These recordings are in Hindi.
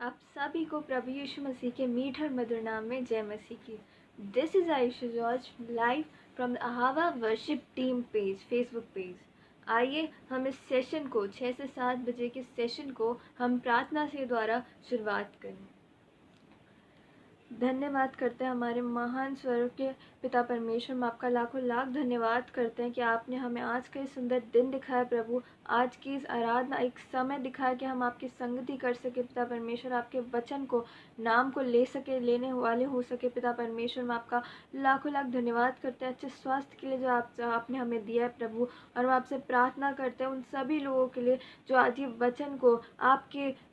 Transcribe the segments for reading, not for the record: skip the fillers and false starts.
आप सभी को प्रभु यीशु मसीह के मीठे और मधुर नाम में जय मसीह की। This is Ayusha George live from the Ahava worship team page, Facebook page. आइए हम इस सेशन को 6 से 7 बजे के सेशन को हम प्रार्थना से द्वारा शुरुआत करें। धन्यवाद करते हैं हमारे महान स्वर्ग के पिता परमेश्वर, हम आपका लाखों लाख धन्यवाद करते हैं कि आपने हमें आज का इस सुंदर दिन दिखाया प्रभु। आज की इस आराधना एक समय दिखाया कि हम आपकी संगति कर सके पिता परमेश्वर, आपके वचन को नाम को ले सके, लेने वाले हो सके पिता परमेश्वर। हम आपका लाखों लाख धन्यवाद करते हैं अच्छे स्वास्थ्य के लिए जो आपने हमें दिया है प्रभु। और हम आपसे प्रार्थना करते हैं उन सभी लोगों के लिए जो आज ये वचन को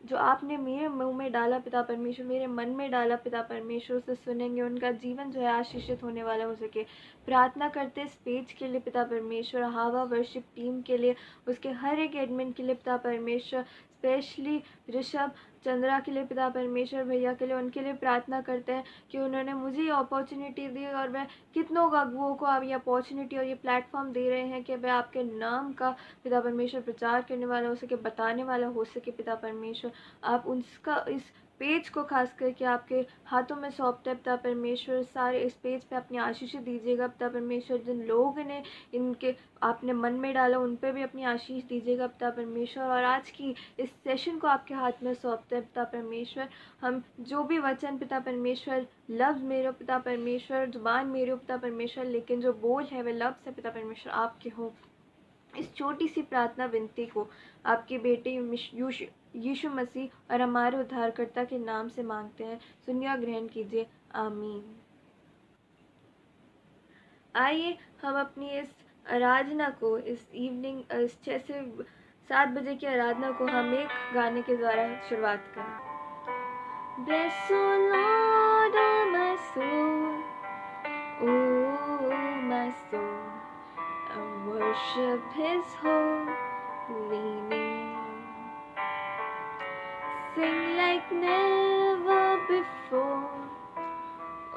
जो आपने मेरे मुंह में डाला पिता परमेश्वर, मेरे मन में डाला पिता परमेश्वर, से सुनेंगे, उनका जीवन जो है आशीषित होने वाला हो सके। प्रार्थना करते इस पेज के लिए पिता परमेश्वर, हावा वर्शिप टीम के लिए, उसके हर एक एडमिन के लिए पिता परमेश्वर, स्पेशली ऋषभ चंद्रा के लिए पिता परमेश्वर, भैया के लिए, उनके लिए प्रार्थना करते हैं कि उन्होंने मुझे ये अपॉर्चुनिटी दी और वह कितनों अगुओं को अब ये अपॉर्चुनिटी और ये प्लेटफॉर्म दे रहे हैं कि वह आपके नाम का पिता परमेश्वर प्रचार करने वाला हो सके, बताने वाला हो सके पिता परमेश्वर। आप उसका इस पेज को खास करके आपके हाथों में सौंपते हैं पिता परमेश्वर। सारे इस पेज पे अपनी आशीष दीजिएगा पिता परमेश्वर। जिन लोगों ने इनके आपने मन में डाला उन पे भी अपनी आशीष दीजिएगा पिता परमेश्वर। और आज की इस सेशन को आपके हाथ में सौंपते हैं पिता परमेश्वर। हम जो भी वचन पिता परमेश्वर, लफ्ज़ मेरे पिता परमेश्वर, जुबान मेरे पिता परमेश्वर, लेकिन जो बोल है वह लफ्ज़ है पिता परमेश्वर आपके हो। इस छोटी सी प्रार्थना विनती को आपके बेटे यीशु मसीह और हमारे उद्धारकर्ता के नाम से मांगते हैं, सुनिए और ग्रहण कीजिए, आमीन। आइए हम अपनी इस आराधना को, इस इवनिंग 6 से 7 बजे की आराधना को हम एक गाने के द्वारा शुरुआत करें। Bless the Lord, oh my soul, oh my soul, and worship His holy name. Sing like never before,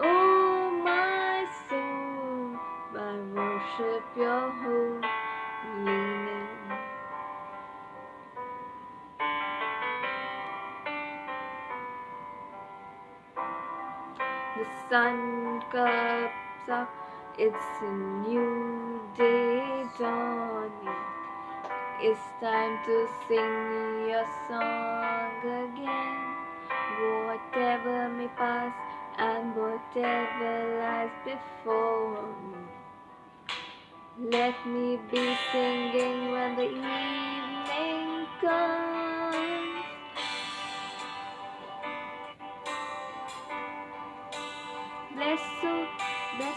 oh my soul, I worship your holy name. The sun comes up, it's a new day dawning. It's time to sing your song again. Whatever may pass and whatever lies before me, let me be singing when the evening comes. Bless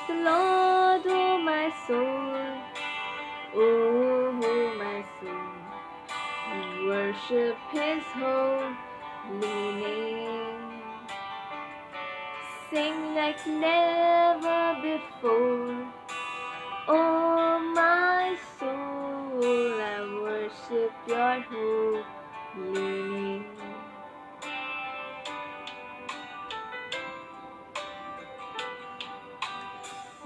the Lord, oh my soul, oh my soul, worship His holy name. Sing like never before, oh my soul, I worship your holy name.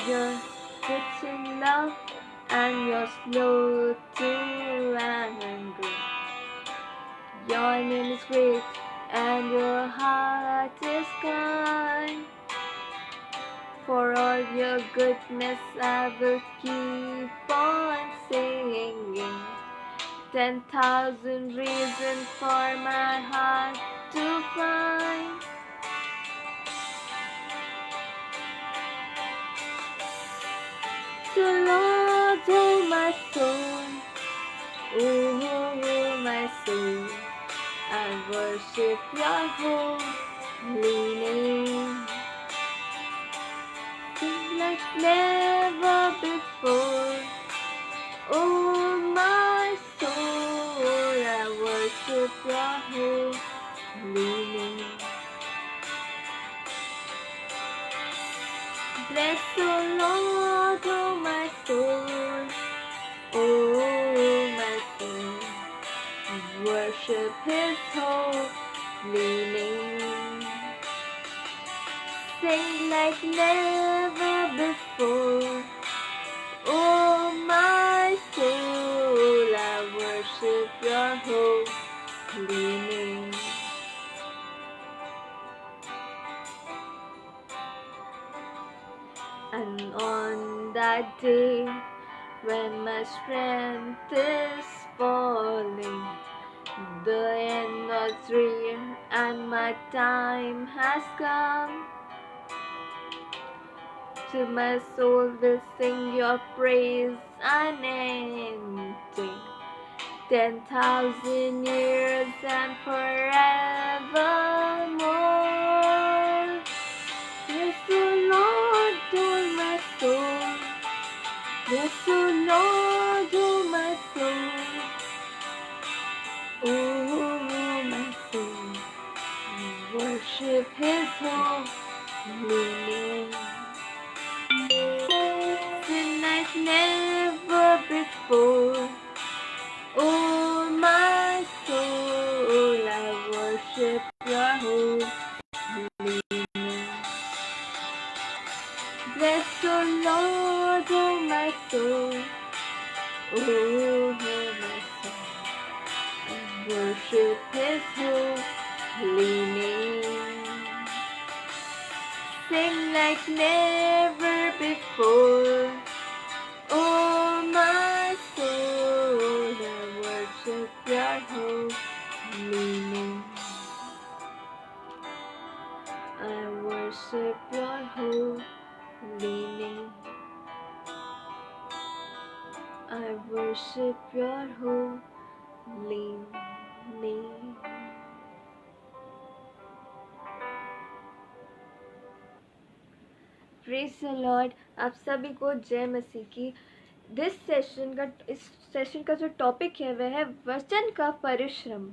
You're rich in love and you're slow to anger. Your name is great and your heart is kind. For all your goodness I will keep on singing. 10,000 reasons for my heart to find. The Lord, oh my soul, oh my soul, I worship your holy name. Sing like never before, oh my soul, I worship your holy name. Bless the Lord, oh my soul, oh my soul, worship His holy name. Sing like never before, oh my soul, I worship your holy name. that day when my strength is falling. The end was real and my time has come. To my soul will sing your praise unending. 10,000 years and forevermore. Yes, O Lord, oh my soul. Yes, O Lord, oh my soul. Oh, my soul. Worship His holy name. Sin like never before. Oh, my soul, I worship your holy name. Bless the Lord, oh my soul. Oh, my soul, I worship His holy name. Sing like never before. Oh, my soul, I worship your holy name. I worship your holy name. I worship your holy name. Praise the Lord. आप सभी को जय मसीह की। इस सेशन का जो टॉपिक है वह है वचन का परिश्रम।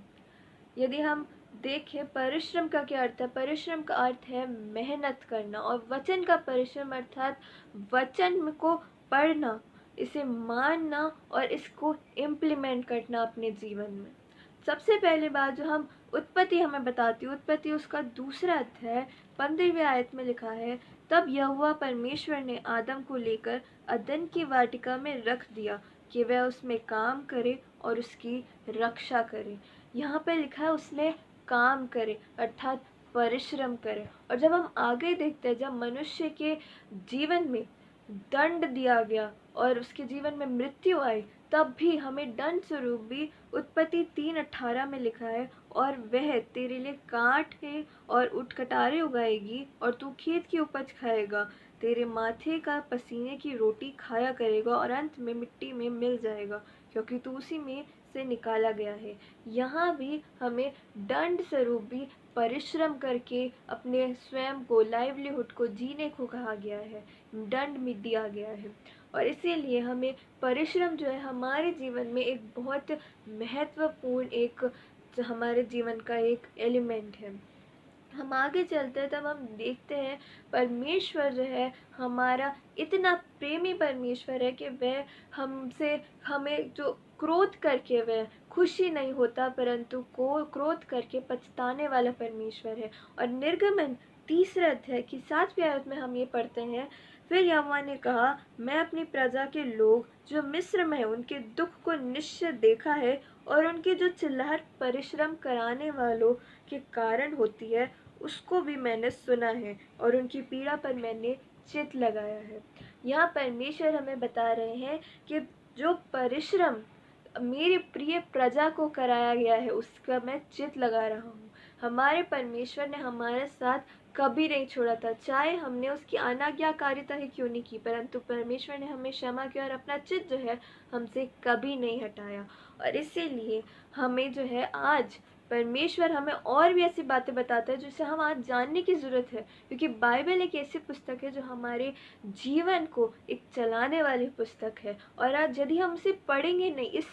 यदि हम देखें परिश्रम का क्या अर्थ है, परिश्रम का अर्थ है मेहनत करना, और वचन का परिश्रम अर्थात वचन को पढ़ना, इसे मानना और इसको इम्प्लीमेंट करना अपने जीवन में। सबसे पहली बात जो हम उत्पत्ति हमें बताती है, उत्पत्ति उसका दूसरा अध्याय 15वीं आयत में लिखा है, तब यहोवा परमेश्वर ने आदम को लेकर अदन की वाटिका में रख दिया कि वह उसमें काम करे और उसकी रक्षा करे। यहाँ पे लिखा है उसने काम करे अर्थात परिश्रम करे। और जब हम आगे देखते हैं, जब मनुष्य के जीवन में दंड दिया गया और उसके जीवन में मृत्यु आई, तब भी हमें दंड स्वरूप भी उत्पत्ति 3:18 में लिखा है, और वह तेरे लिए काट है और ऊँट कटारे उगाएगी और तू खेत की उपज खाएगा, तेरे माथे का पसीने की रोटी खाया करेगा और अंत में मिट्टी में मिल जाएगा, क्योंकि तू उसी में से निकाला गया है। यहाँ भी हमें दंड स्वरूप भी परिश्रम करके अपने स्वयं को, लाइवलीहुड को जीने को कहा गया है, दंड में दिया गया है। और इसीलिए हमें परिश्रम जो है हमारे जीवन में एक बहुत महत्वपूर्ण एक हमारे जीवन का एक एलिमेंट है। हम आगे चलते हैं तब हम देखते हैं परमेश्वर जो है हमारा इतना प्रेमी परमेश्वर है कि वह हमें जो क्रोध करके वह खुशी नहीं होता, परंतु को क्रोध करके पछताने वाला परमेश्वर है। और निर्गमन 3 अध्याय की 7वीं आयत में हम ये पढ़ते हैं, फिर यहोवा ने कहा, मैं अपनी प्रजा के लोग जो मिस्र में हैं उनके दुख को निश्चय देखा है, और उनकी जो चिल्लाहट परिश्रम कराने वालों के कारण होती है उसको भी मैंने सुना है, और उनकी पीड़ा पर मैंने चित्त लगाया है। यहाँ परमेश्वर हमें बता रहे हैं कि जो परिश्रम मेरी प्रिय प्रजा को कराया गया है उसका मैं चित्त लगा रहा हूँ। हमारे परमेश्वर ने हमारे साथ कभी नहीं छोड़ा था, चाहे हमने उसकी अनाज्ञाकारिता ही क्यों नहीं की, परंतु परमेश्वर ने हमें क्षमा किया और अपना चित्त जो है हमसे कभी नहीं हटाया। और इसीलिए हमें जो है आज परमेश्वर हमें और भी ऐसी बातें बताता है जिसे हम आज जानने की ज़रूरत है, क्योंकि बाइबल एक ऐसी पुस्तक है जो हमारे जीवन को एक चलाने वाली पुस्तक है। और आज यदि हम उसे पढ़ेंगे नहीं, इस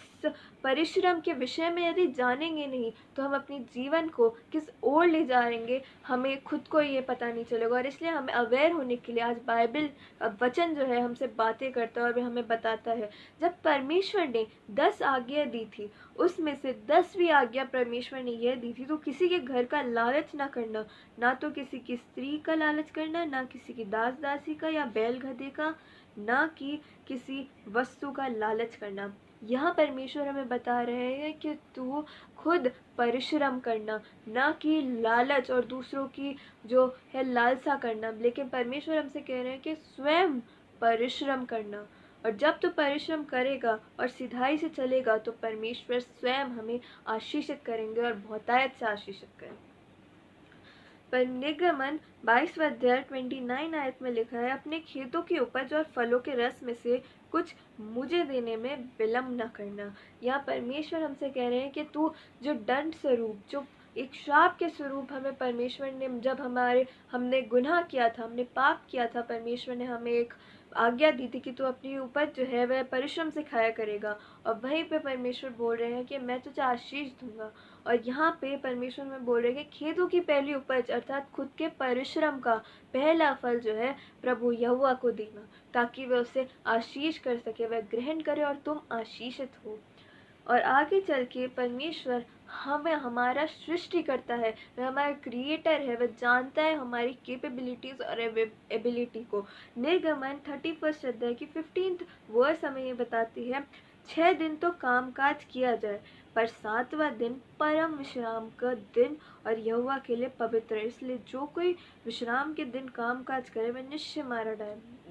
परिश्रम के विषय में यदि जानेंगे नहीं, तो हम अपने जीवन को किस ओर ले जाएंगे हमें खुद को ये पता नहीं चलेगा। और इसलिए हमें अवेयर होने के लिए आज बाइबल वचन जो है हमसे बातें करता है और वह हमें बताता है। जब परमेश्वर ने 10 आज्ञा दी थी, उसमें से 10वीं आज्ञा परमेश्वर ने यह दी थी, तो किसी के घर का लालच ना करना, ना तो किसी की स्त्री का लालच करना, ना किसी की दास दासी का या बैल गधे का, ना कि किसी वस्तु का लालच करना। यहाँ परमेश्वर हमें बता रहे हैं कि तू खुद परिश्रम करना, ना कि लालच और दूसरों की जो है लालसा करना। लेकिन परमेश्वर हमसे कह रहे हैं कि स्वयं परिश्रम करना। और जब तू परिश्रम करेगा और सिधाई से चलेगा तो परमेश्वर स्वयं हमें आशीषित करेंगे और बहुतायत से आशीषित करेंगे। पर निर्गमन 22वां अध्याय 29 आयत में लिखा है, अपने खेतों की उपज और फलों के रस में से कुछ मुझे देने में विलम्ब न करना। यहाँ परमेश्वर हमसे कह रहे हैं कि तू जो दंड स्वरूप, जो एक श्राप के स्वरूप हमें परमेश्वर ने, जब हमने गुनाह किया था, हमने पाप किया था, परमेश्वर ने हमें एक आज्ञा दी थी कि तू अपनी उपज जो है वह परिश्रम से खाया करेगा। और वहीं पे परमेश्वर बोल रहे हैं कि मैं तुझे आशीष दूंगा। और यहाँ पे परमेश्वर में बोल रहे हैं कि खेतों की पहली उपज अर्थात खुद के परिश्रम का पहला फल जो है प्रभु यहोवा को देना, ताकि वह उसे आशीष कर सके, वह ग्रहण करे और तुम आशीषित हो। और आगे चल के परमेश्वर हमें हमारा सृष्टि करता है, वह हमारा क्रिएटर है, वह जानता है हमारी कैपेबिलिटीज और एबिलिटी को। निर्गमन 31 अध्याय की 15th वर्स हमें ये बताती है, 6 दिन तो कामकाज किया जाए, पर 7वां दिन परम विश्राम का दिन और यहोवा के लिए पवित्र है। इसलिए जो कोई विश्राम के दिन कामकाज करे वह निश्चय मारा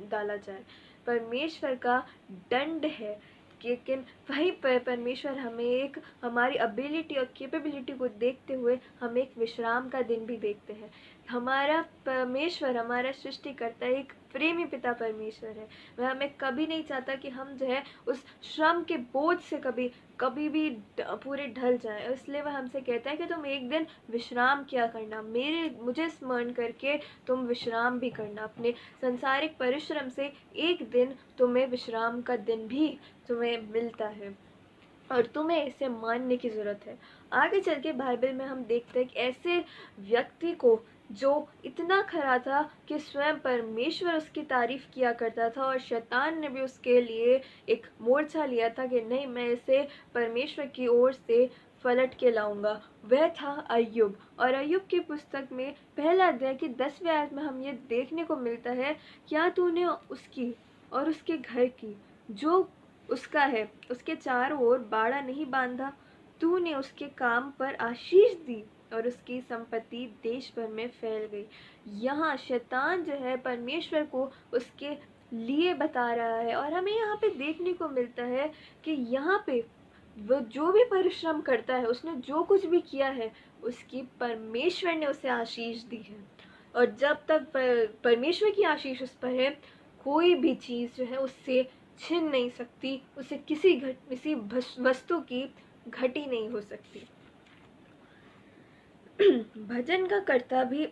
डाला जाए। परमेश्वर का दंड है, लेकिन वहीं पर परमेश्वर हमें एक हमारी एबिलिटी और कैपेबिलिटी को देखते हुए हम एक विश्राम का दिन भी देखते हैं। हमारा परमेश्वर, हमारा सृष्टिकर्ता एक प्रेमी पिता परमेश्वर है। वह हमें कभी नहीं चाहता कि हम जो है उस श्रम के बोझ से कभी भी पूरे ढल जाएं। इसलिए वह हमसे कहता है कि तुम एक दिन विश्राम किया करना, मुझे स्मरण करके तुम विश्राम भी करना। अपने संसारिक परिश्रम से एक दिन तुम्हें विश्राम का दिन भी तुम्हें मिलता है और तुम्हें इसे मानने की ज़रूरत है। आगे चल के बाइबल में हम देखते हैं कि ऐसे व्यक्ति को जो इतना खरा था कि स्वयं परमेश्वर उसकी तारीफ किया करता था और शैतान ने भी उसके लिए एक मोर्चा लिया था कि नहीं, मैं इसे परमेश्वर की ओर से पलट के लाऊंगा। वह था अय्यूब। और अय्यूब की पुस्तक में पहला अध्याय की 10वें आयत में हम ये देखने को मिलता है, क्या तूने उसकी और उसके घर की जो उसका है उसके चारों ओर बाड़ा नहीं बांधा? तूने उसके काम पर आशीष दी और उसकी संपत्ति देश भर में फैल गई। यहाँ शैतान जो है परमेश्वर को उसके लिए बता रहा है और हमें यहाँ पे देखने को मिलता है कि यहाँ पे वो जो भी परिश्रम करता है, उसने जो कुछ भी किया है, उसकी परमेश्वर ने उसे आशीष दी है। और जब तक परमेश्वर की आशीष उस पर है, कोई भी चीज़ जो है उससे छिन नहीं सकती, उसे किसी वस्तु की घटी नहीं हो सकती। भजन का कर्ता भी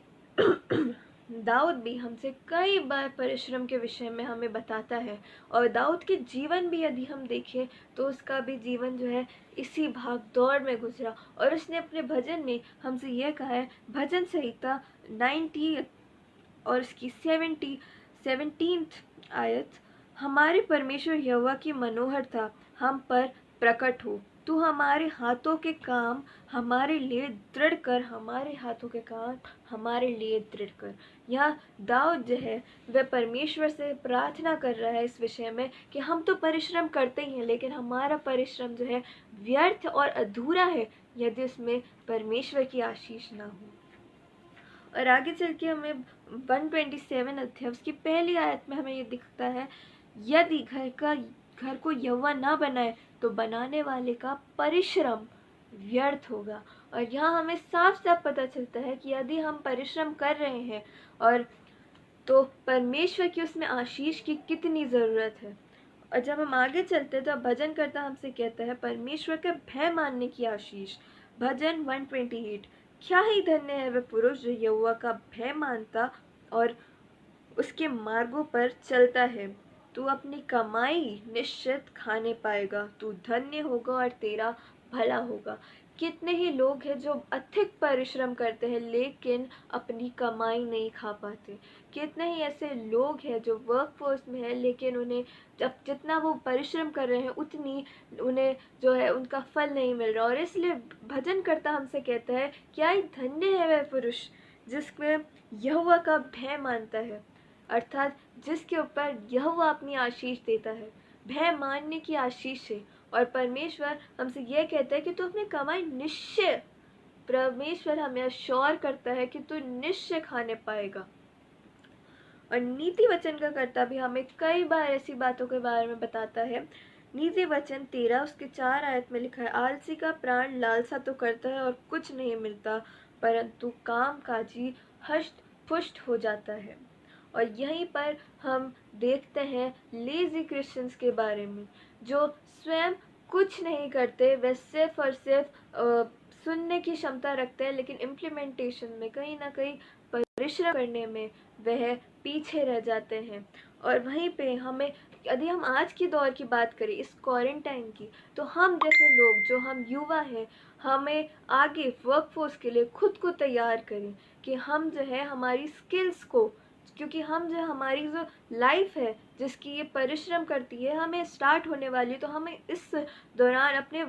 दाऊद भी हमसे कई बार परिश्रम के विषय में हमें बताता है। और दाऊद के जीवन भी यदि हम देखें तो उसका भी जीवन जो है इसी भाग दौड़ में गुजरा। और उसने अपने भजन में हमसे यह कहा है, भजन संहिता 90 और उसकी 17th आयत, हमारे परमेश्वर यहोवा की मनोहरता हम पर प्रकट हो, तू हमारे हाथों के काम हमारे लिए दृढ़ कर, हमारे हाथों के काम हमारे लिए दृढ़ कर। यहाँ दाऊद जो है वह परमेश्वर से प्रार्थना कर रहा है इस विषय में कि हम तो परिश्रम करते ही हैं, लेकिन हमारा परिश्रम जो है व्यर्थ और अधूरा है यदि उसमें परमेश्वर की आशीष ना हो। और आगे चल के हमें 127 अध्याय उसकी पहली आयत में हमें ये दिखता है, यदि घर को यहोवा ना बनाए तो बनाने वाले का परिश्रम व्यर्थ होगा। और यहाँ हमें साफ साफ पता चलता है कि यदि हम परिश्रम कर रहे हैं और तो परमेश्वर की उसमें आशीष की कितनी ज़रूरत है। और जब हम आगे चलते हैं तो भजन करता हमसे कहता है, परमेश्वर का भय मानने की आशीष। भजन 128, क्या ही धन्य है वह पुरुष जो यहोवा का भय मानता और उसके मार्गों पर चलता है। तू अपनी कमाई निश्चित खाने पाएगा, तू धन्य होगा और तेरा भला होगा। कितने ही लोग हैं जो अधिक परिश्रम करते हैं लेकिन अपनी कमाई नहीं खा पाते। कितने ही ऐसे लोग हैं जो वर्कफोर्स में है लेकिन उन्हें जब जितना वो परिश्रम कर रहे हैं उतनी उन्हें जो है उनका फल नहीं मिल रहा। और इसलिए भजन करता हमसे कहता है, क्या ही धन्य है वह पुरुष जिसमें यहोवा का भय मानता है, अर्थात जिसके ऊपर यहोवा अपनी आशीष देता है। भय मानने की आशीष से। और परमेश्वर हमसे यह कहता है कि तू अपनी कमाई निश्चय, परमेश्वर हमें अश्योर करता है कि तू निश्चय खाने पाएगा। और नीति वचन का कर्ता भी हमें कई बार ऐसी बातों के बारे में बताता है। नीति वचन 13 उसके 4 आयत में लिखा है, आलसी का प्राण लालसा तो करता है और कुछ नहीं मिलता, परंतु काम काजी हष्ट पुष्ट हो जाता है। और यहीं पर हम देखते हैं लेजी क्रिश्चियंस के बारे में, जो स्वयं कुछ नहीं करते, वे सिर्फ और सिर्फ सुनने की क्षमता रखते हैं, लेकिन इम्प्लीमेंटेशन में कहीं ना कहीं परिश्रम करने में वह पीछे रह जाते हैं। और वहीं पे हमें, यदि हम आज की दौर की बात करें इस क्वारंटाइन की, तो हम जैसे लोग जो हम युवा हैं, हमें आगे वर्कफोर्स के लिए खुद को तैयार करें कि हम जो है हमारी स्किल्स को, क्योंकि हम जो हमारी जो लाइफ है जिसकी ये परिश्रम करती है, हमें स्टार्ट होने वाली है, तो हमें इस दौरान अपने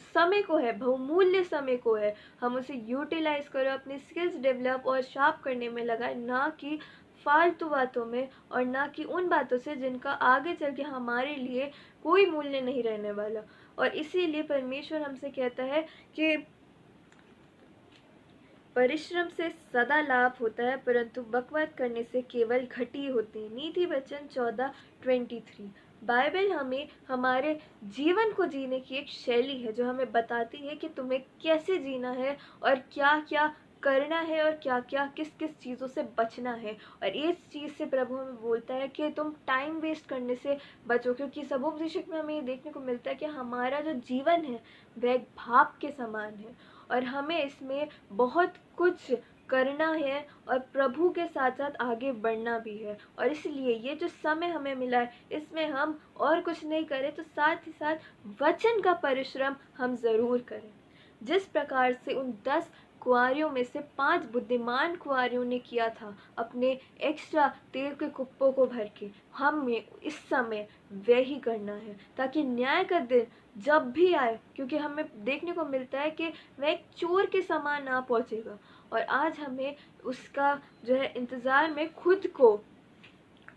समय को है, बहुमूल्य समय को है, हम उसे यूटिलाइज करें, अपनी स्किल्स डेवलप और शार्प करने में लगाए, ना कि फालतू बातों में और ना कि उन बातों से जिनका आगे चल के हमारे लिए कोई मूल्य नहीं रहने वाला। और इसीलिए परमेश्वर हमसे कहता है कि परिश्रम से सदा लाभ होता है, परंतु बकवाद करने से केवल घटी होती है। नीति वचन 14:23। बाइबल हमें हमारे जीवन को जीने की एक शैली है जो हमें बताती है कि तुम्हें कैसे जीना है और क्या क्या करना है और क्या क्या किस किस चीज़ों से बचना है। और इस चीज़ से प्रभु हमें बोलता है कि तुम टाइम वेस्ट करने से बचो, क्योंकि सबोपदेशक में हमें ये देखने को मिलता है कि हमारा जो जीवन है वह एक भाप के समान है और हमें इसमें बहुत कुछ करना है और प्रभु के साथ साथ आगे बढ़ना भी है। और इसलिए ये जो समय हमें मिला है, इसमें हम और कुछ नहीं करें तो साथ ही साथ वचन का परिश्रम हम ज़रूर करें। जिस प्रकार से उन 10 कुंवारियों में से 5 बुद्धिमान कुंवारियों ने किया था अपने एक्स्ट्रा तेल के कुप्पों को भर के, हमें इस समय वह ही करना है, ताकि न्याय का दिन जब भी आए, क्योंकि हमें देखने को मिलता है कि वह एक चोर के समान ना पहुंचेगा। और आज हमें उसका जो है इंतज़ार में खुद को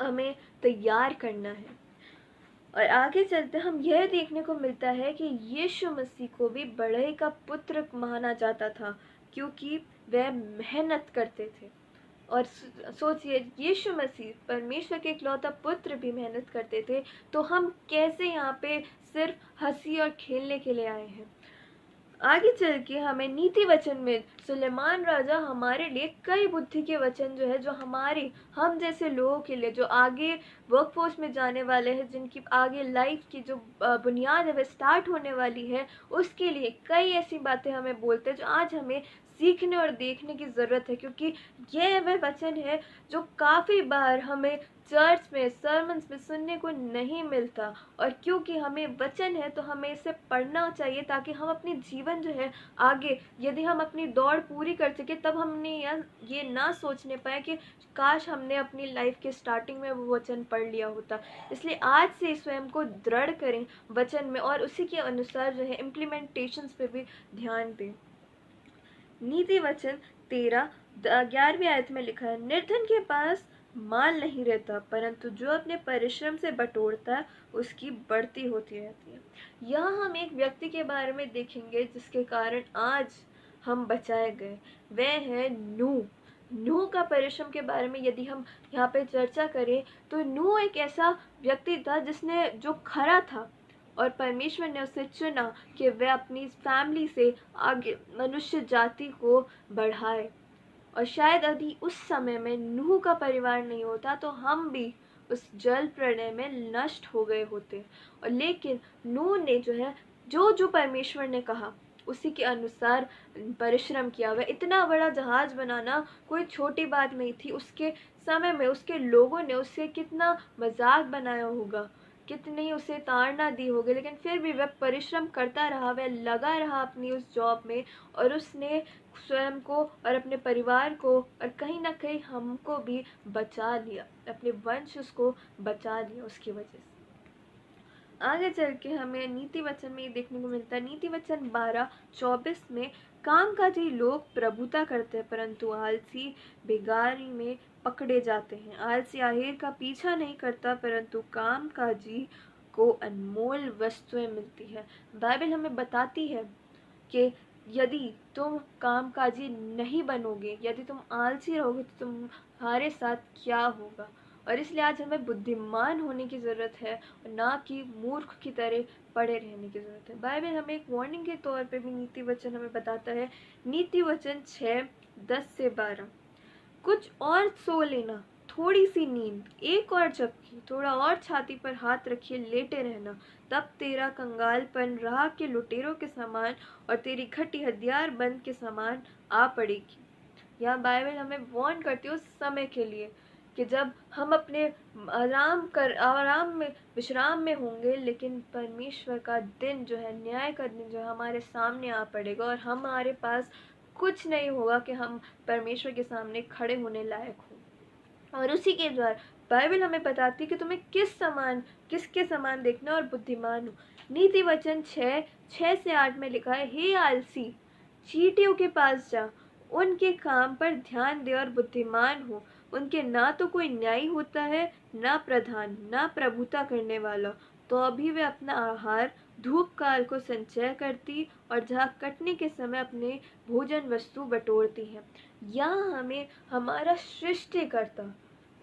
हमें तैयार करना है। और आगे चलते हम यह देखने को मिलता है कि यीशु मसीह को भी बढ़ई का पुत्र माना जाता था, क्योंकि वह मेहनत करते थे। और सोचिए, यीशु मसीह परमेश्वर के इकलौता पुत्र भी मेहनत करते थे, तो हम कैसे यहाँ पे सिर्फ हंसी और खेलने के लिए आए हैं। आगे चल के हमें नीति वचन में सुलेमान राजा हमारे लिए कई बुद्धि के वचन जो है, जो हमारे हम जैसे लोगों के लिए जो आगे वर्कफोर्स में जाने वाले हैं, जिनकी आगे लाइफ की जो बुनियाद है वह स्टार्ट होने वाली है, उसके लिए कई ऐसी बातें हमें बोलते हैं जो आज हमें सीखने और देखने की ज़रूरत है। क्योंकि यह वह वचन है जो काफ़ी बार हमें चर्च में सर्मन्स में सुनने को नहीं मिलता, और क्योंकि हमें वचन है तो हमें इसे पढ़ना चाहिए, ताकि हम अपनी जीवन जो है आगे, यदि हम अपनी दौड़ पूरी कर सके, तब हमने ये ना सोचने पाए कि काश हमने अपनी लाइफ के स्टार्टिंग में वो वचन पढ़ लिया होता। इसलिए आज से स्वयं को दृढ़ करें वचन में और उसी के अनुसार जो है इम्प्लीमेंटेशंस पे भी ध्यान दें। नीति वचन 13:11 आयत में लिखा है, निर्धन के पास माल नहीं रहता, परंतु जो अपने परिश्रम से बटोरता है उसकी बढ़ती होती रहती है। यहाँ हम एक व्यक्ति के बारे में देखेंगे जिसके कारण आज हम बचाए गए, वह है नूह का परिश्रम के बारे में यदि हम यहाँ पे चर्चा करें, तो नूह एक ऐसा व्यक्ति था जिसने जो खरा था, और परमेश्वर ने उसे चुना कि वह अपनी फैमिली से आगे मनुष्य जाति को बढ़ाए। और शायद यदि उस समय में नूह का परिवार नहीं होता तो हम भी उस जल प्रलय में नष्ट हो गए होते। और लेकिन नूह ने जो है जो परमेश्वर ने कहा उसी के अनुसार परिश्रम किया। वह इतना बड़ा जहाज बनाना कोई छोटी बात नहीं थी। उसके समय में उसके लोगों ने उससे कितना मजाक बनाया होगा, कितनी उसे ताड़ना दी होगी, लेकिन फिर भी वह परिश्रम करता रहा, वह लगा रहा अपनी उस जॉब में, और उसने स्वयं को और अपने परिवार को और कहीं ना कहीं हमको भी बचा लिया, अपने वंश को बचा लिया उसकी वजह से। आगे चल के हमें नीति वचन में ये देखने को मिलता है, नीति वचन 12:24 में, कामकाजी लोग प्रभुता करते हैं परंतु आलसी बेगारी में पकड़े जाते हैं। आलसी आहेर का पीछा नहीं करता परंतु कामकाजी को अनमोल वस्तुएं मिलती है। बाइबल हमें बताती है कि यदि तुम कामकाजी नहीं बनोगे, यदि तुम आलसी रहोगे, तो तुम्हारे साथ क्या होगा। और इसलिए आज हमें बुद्धिमान होने की ज़रूरत है और ना कि मूर्ख की तरह पड़े रहने की ज़रूरत है। बाइबल हमें एक वार्निंग के तौर पे भी नीति वचन हमें बताता है। नीति वचन 6:10-12, कुछ और सो लेना, थोड़ी सी नींद, एक और झपकी, थोड़ा और छाती पर हाथ रखिए लेटे रहना, तब तेरा कंगालपन राह के लुटेरों के समान और तेरी खट्टी हथियार बंद के समान आ पड़ेगी। यहाँ बाइबल हमें वार्न करती है उस समय के लिए कि जब हम अपने आराम में विश्राम में होंगे, लेकिन परमेश्वर का दिन जो है, न्याय का दिन जो है, हमारे सामने आ पड़ेगा और हमारे पास कुछ नहीं होगा कि हम परमेश्वर के सामने खड़े होने लायक हो। और उसी के द्वारा बाइबल हमें बताती है कि तुम्हें किसके समान देखना और बुद्धिमान हो। नीति वचन 6:6-8 में लिखा है, हे आलसी, चींटियों के पास जा, उनके काम पर ध्यान दे और बुद्धिमान हो। उनके ना तो कोई न्यायी होता है, ना प्रधान, ना प्रभुता करने वाला, तो अभी वे अपना आहार धूप काल को संचय करती और जहाँ कटने के समय अपने भोजन वस्तु बटोरती है। यहाँ हमें हमारा सृष्टिकर्ता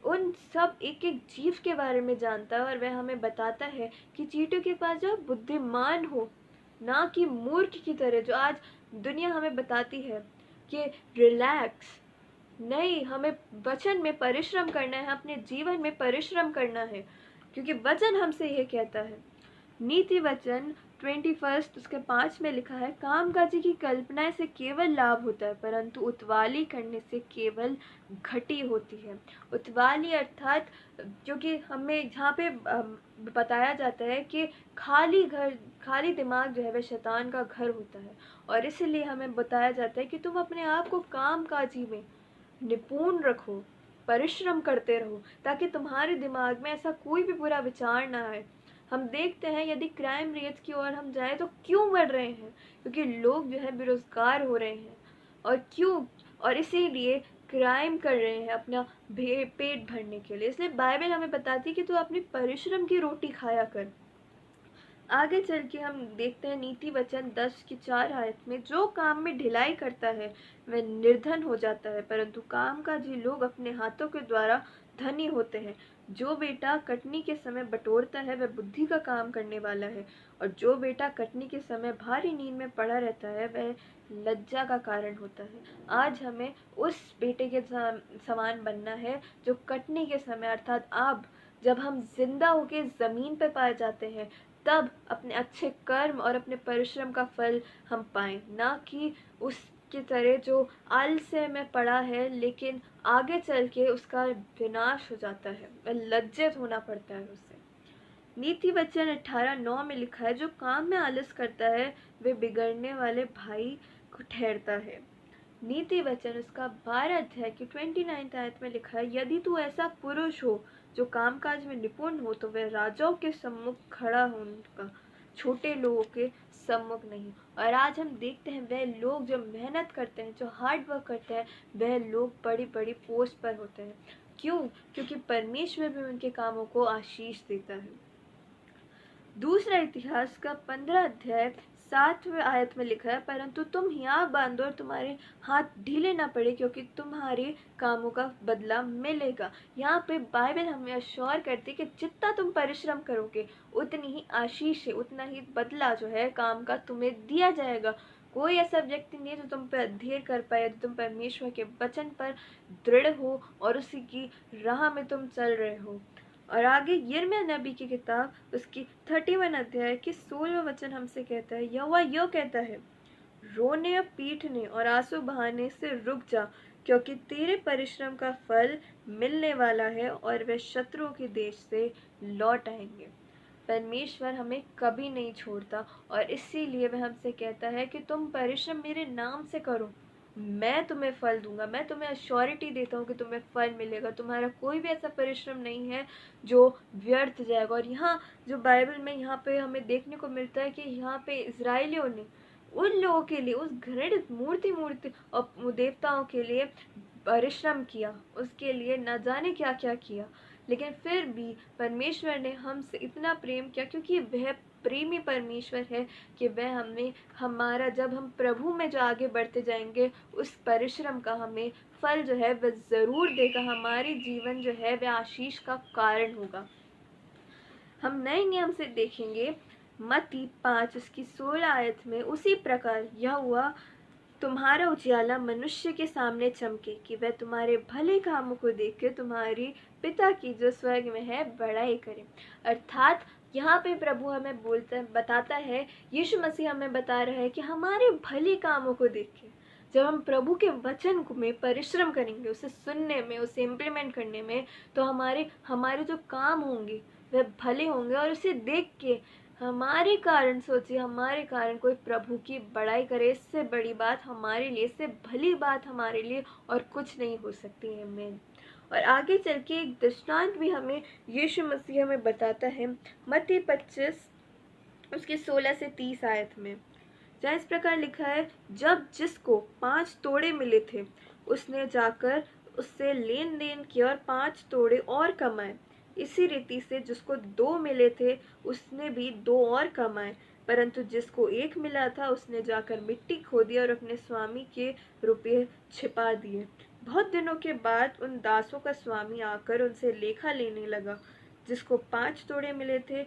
उन सब एक एक जीव के बारे में जानता है और वह हमें बताता है कि चींटियों के पास जाओ, बुद्धिमान हो, ना कि मूर्ख की तरह। जो आज दुनिया हमें बताती है कि रिलैक्स, नहीं, हमें वचन में परिश्रम करना है, अपने जीवन में परिश्रम करना है, क्योंकि वचन हमसे यह कहता है। नीति वचन 21 उसके 5 में लिखा है, कामकाजी की कल्पना से केवल लाभ होता है, परंतु उतवाली करने से केवल घटी होती है। उतवाली अर्थात, क्योंकि हमें यहाँ पे बताया जाता है कि खाली दिमाग जो है वह शैतान का घर होता है, और इसलिए हमें बताया जाता है कि तुम अपने आप को कामकाजी में निपुण रखो, परिश्रम करते रहो, ताकि तुम्हारे दिमाग में ऐसा कोई भी बुरा विचार ना आए। हम देखते हैं यदि क्राइम रेट की ओर हम जाए तो क्यों बढ़ रहे हैं, क्योंकि लोग जो है बेरोजगार हो रहे हैं, और क्यों, और इसीलिए क्राइम कर रहे हैं अपना पेट भरने के लिए। इसलिए बाइबल हमें बताती है कि तू अपनी परिश्रम की रोटी खाया कर। आगे चल के हम देखते हैं नीति वचन 10:4 में, जो काम में ढिलाई करता है वह निर्धन हो जाता है, परंतु कामकाजी लोग अपने हाथों के द्वारा धनी होते हैं। जो बेटा कटनी के समय बटोरता है वह बुद्धि का काम करने वाला है, और जो बेटा कटनी के समय भारी नींद में पड़ा रहता है वह लज्जा का कारण होता है। आज हमें उस बेटे के समान बनना है जो कटनी के समय, अर्थात अब जब हम जिंदा होके ज़मीन पर पाए जाते हैं, तब अपने अच्छे कर्म और अपने परिश्रम का फल हम पाएं, ना कि उसकी तरह जो आलस्य में पड़ा है लेकिन आगे चल के उसका विनाश हो जाता है, वह लज्जित होना पड़ता है उसे। नीति वचन 18:9 में लिखा है, जो काम में आलस करता है वे बिगड़ने वाले भाई को ठहरता है। नीति वचन उसका 12 की 29 आयत में लिखा है, यदि तू ऐसा पुरुष हो जो कामकाज में निपुण हो, तो वह राजाओं के सम्मुख खड़ा हो, उनका छोटे लोगों के सम्मुख नहीं। और आज हम देखते हैं वह लोग जो मेहनत करते हैं, जो हार्ड वर्क करते हैं, वह लोग बड़ी बड़ी पोस्ट पर होते हैं। क्यों? क्योंकि परमेश्वर भी उनके कामों को आशीष देता है। दूसरा इतिहास का 15:7 आयत में लिखा है, परंतु तुम हियाव बांधो और तुम्हारे हाथ ढीले ना पड़े, क्योंकि तुम्हारे कामों का बदला मिलेगा। यहाँ पे बाइबल हमें अश्योर करती है कि जितना तुम परिश्रम करोगे उतनी ही आशीष है, उतना ही बदला जो है काम का तुम्हें दिया जाएगा। कोई ऐसा व्यक्ति नहीं है जो तुम पर अधीर कर पाए, जो तुम परमेश्वर के वचन पर दृढ़ हो और उसी की राह में तुम चल रहे हो। और आगे यिर्मयाह नबी की किताब उसकी 31 की 16वां वचन हमसे कहता है, यहोवा यह कहता है, रोने, पीटने और आंसू बहाने से रुक जा, क्योंकि तेरे परिश्रम का फल मिलने वाला है और वे शत्रुओं के देश से लौट आएंगे। परमेश्वर हमें कभी नहीं छोड़ता, और इसीलिए वह हमसे कहता है कि तुम परिश्रम मेरे नाम से करो, मैं तुम्हें फल दूंगा। मैं तुम्हें अश्योरिटी देता हूँ कि तुम्हें फल मिलेगा। तुम्हारा कोई भी ऐसा परिश्रम नहीं है जो व्यर्थ जाएगा। और यहाँ जो बाइबल में यहाँ पे हमें देखने को मिलता है कि यहाँ पे इजराइलियों ने उन लोगों के लिए, उस घृणित मूर्ति और देवताओं के लिए परिश्रम किया, उसके लिए न जाने क्या क्या किया, लेकिन फिर भी परमेश्वर ने हमसे इतना प्रेम किया, क्योंकि वह प्रेमी परमेश्वर है कि वह हमें हमारा जब हम प्रभु में जो आगे बढ़ते जाएंगे उस परिश्रम का हमें फल जो है वह ज़रूर देगा। हमारी जीवन जो है वह आशीष का कारण होगा। हम नए नियम से देखेंगे मत्ती 5 उसकी 16 आयत में, उसी प्रकार यह हुआ तुम्हारा उजियाला मनुष्य के सामने चमके कि वह तुम्हारे भले कामों को देख के तुम्हारी पिता की जो स्वर्ग में है बड़ाई करे। अर्थात यहाँ पे प्रभु हमें बताता है, यीशु मसीह हमें बता रहा है कि हमारे भले कामों को देख के जब हम प्रभु के वचन में परिश्रम करेंगे, उसे सुनने में, उसे इम्प्लीमेंट करने में, तो हमारे जो काम होंगे वह भले होंगे। और उसे देख के हमारे कारण सोचिए, हमारे कारण कोई प्रभु की बड़ाई करे, इससे बड़ी बात हमारे लिए, इससे भली बात हमारे लिए और कुछ नहीं हो सकती है। आमीन। और आगे चल के एक दृष्टांत भी हमें यीशु मसीह हमें बताता है मत्ती 25 उसके 16 से 30 आयत में, जहाँ इस प्रकार लिखा है, जब जिसको 5 तोड़े मिले थे उसने जाकर उससे लेन देन किया और 5 तोड़े और कमाए। इसी रीति से जिसको 2 मिले थे उसने भी 2 और कमाए। परंतु जिसको 1 मिला था उसने जाकर मिट्टी खोदी और अपने स्वामी के रुपये छिपा दिए। बहुत दिनों के बाद उन दासों का स्वामी आकर उनसे लेखा लेने लगा। जिसको 5 तोड़े मिले थे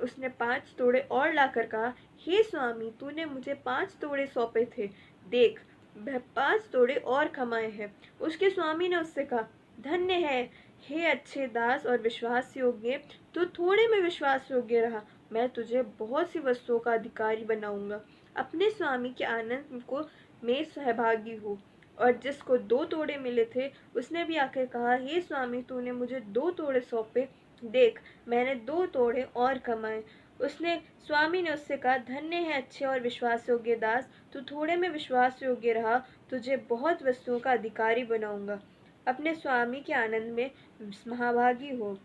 उसने 5 तोड़े और लाकर कहा, हे स्वामी, तूने मुझे 5 तोड़े सौंपे थे, देख वह 5 तोड़े और कमाए हैं। उसके स्वामी ने उससे कहा, धन्य है हे अच्छे दास और विश्वास योग्य, तू थोड़े में विश्वास योग्य रहा, मैं तुझे बहुत सी वस्तुओं का अधिकारी बनाऊंगा। अपने स्वामी के आनंद को में सहभागी हो। और जिसको 2 तोड़े मिले थे उसने भी आकर कहा, हे स्वामी, तूने मुझे 2 तोड़े सौंपे, देख मैंने 2 तोड़े और कमाए। स्वामी ने उससे कहा, धन्य है अच्छे और विश्वास योग्य दास, तू थोड़े में विश्वास योग्य रहा, तुझे बहुत वस्तुओं का अधिकारी बनाऊंगा। अपने स्वामी के आनंद में सहभागी हो।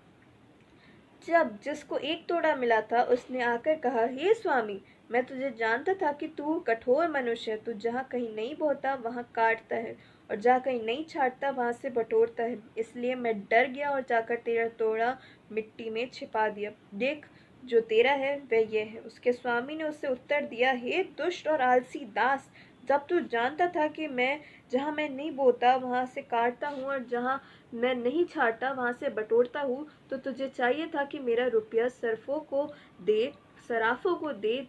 जब जिसको 1 तोड़ा मिला था उसने आकर कहा, हे स्वामी, मैं तुझे जानता था कि तू कठोर मनुष्य है, तू जहाँ कहीं नहीं बोता वहाँ काटता है और जहाँ कहीं नहीं छाटता वहाँ से बटोरता है। इसलिए मैं डर गया और जाकर तेरा तोड़ा मिट्टी में छिपा दिया। देख जो तेरा है वह यह है। उसके स्वामी ने उससे उत्तर दिया, हे दुष्ट और आलसी दास, जब तू जानता था कि मैं जहाँ मैं नहीं बोता वहाँ से काटता हूँ और जहाँ मैं नहीं छाटता वहाँ से बटोरता हूँ, तो तुझे चाहिए था कि मेरा रुपया सराफों को दे,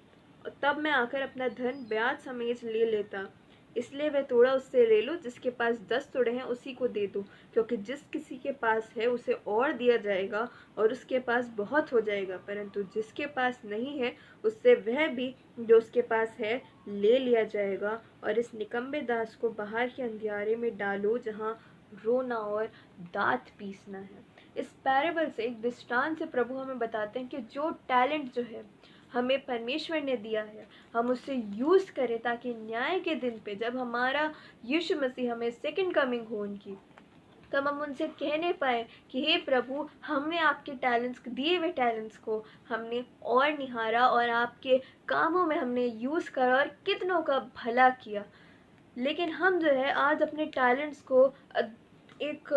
तब मैं आकर अपना धन ब्याज समेत ले लेता। इसलिए वह तोड़ा उससे ले लो, जिसके पास 10 तोड़े हैं उसी को दे दो, क्योंकि जिस किसी के पास है उसे और दिया जाएगा और उसके पास बहुत हो जाएगा, परंतु जिसके पास नहीं है उससे वह भी जो उसके पास है ले लिया जाएगा। और इस निकम्मे दास को बाहर के अंधियारे में डालो, जहाँ रोना और दांत पीसना है। इस पैराबल से, एक दृष्टांत से प्रभु हमें बताते हैं कि जो टैलेंट जो है हमें परमेश्वर ने दिया है, हम उसे यूज़ करें ताकि न्याय के दिन पे जब हमारा यीशु मसीह हमें सेकंड कमिंग हो उनकी, तब हम उनसे कहने पाए कि हे प्रभु, हमने आपके दिए हुए टैलेंट्स को हमने और निहारा और आपके कामों में हमने यूज़ करा और कितनों का भला किया। लेकिन हम जो है आज अपने टैलेंट्स को एक